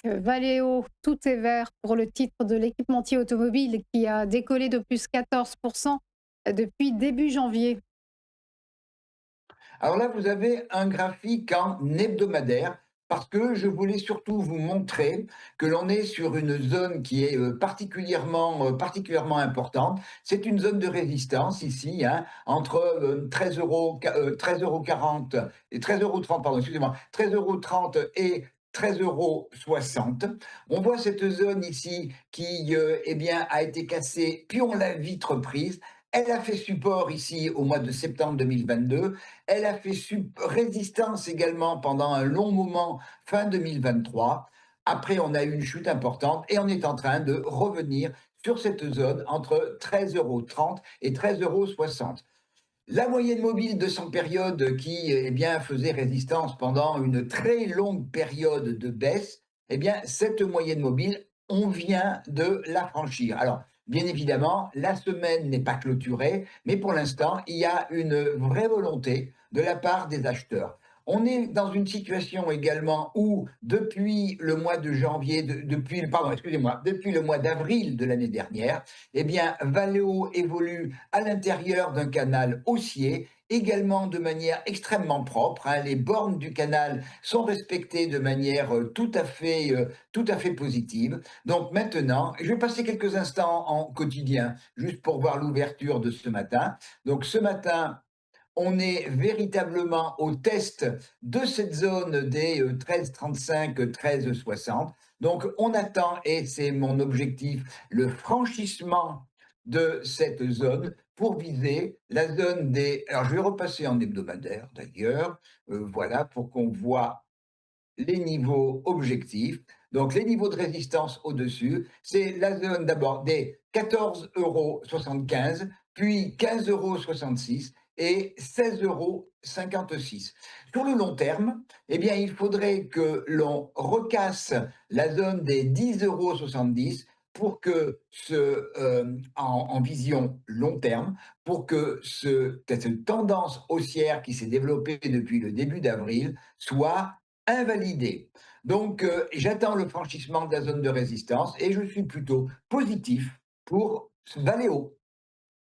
Valeo, tout est vert pour le titre de l'équipementier automobile qui a décollé de plus 14 depuis début janvier. Alors là, vous avez un graphique en hebdomadaire parce que je voulais surtout vous montrer que l'on est sur une zone qui est particulièrement importante. C'est une zone de résistance ici, hein, entre 13,40 et 13,30 pardon, excusez-moi, 13,30 et 13,60 €. On voit cette zone ici qui eh bien, a été cassée, puis on l'a vite reprise. Elle a fait support ici au mois de septembre 2022. Elle a fait résistance également pendant un long moment, fin 2023. Après, on a eu une chute importante et on est en train de revenir sur cette zone entre 13,30 € et 13,60 €. La moyenne mobile de 100 périodes qui eh bien, faisait résistance pendant une très longue période de baisse, eh bien, cette moyenne mobile, on vient de la franchir. Alors, bien évidemment, la semaine n'est pas clôturée, mais pour l'instant, il y a une vraie volonté de la part des acheteurs. On est dans une situation également où, depuis le mois de janvier, pardon, excusez-moi, depuis le mois d'avril de l'année dernière, eh bien, Valeo évolue à l'intérieur d'un canal haussier, également de manière extrêmement propre, hein. Les bornes du canal sont respectées de manière tout à fait positive. Donc maintenant, je vais passer quelques instants en quotidien, juste pour voir l'ouverture de ce matin. Donc ce matin, on est véritablement au test de cette zone des 13,35, 13,60. Donc on attend, et c'est mon objectif, le franchissement de cette zone pour viser la zone des... Alors je vais repasser en hebdomadaire d'ailleurs, voilà, pour qu'on voit les niveaux objectifs. Donc, les niveaux de résistance au-dessus, c'est la zone d'abord des 14,75 €, puis 15,66 € et 16,56 €. Sur le long terme, eh bien, il faudrait que l'on recasse la zone des 10,70 € pour que en vision long terme, pour que cette tendance haussière qui s'est développée depuis le début d'avril soit invalidé. Donc, j'attends le franchissement de la zone de résistance et je suis plutôt positif pour Valeo.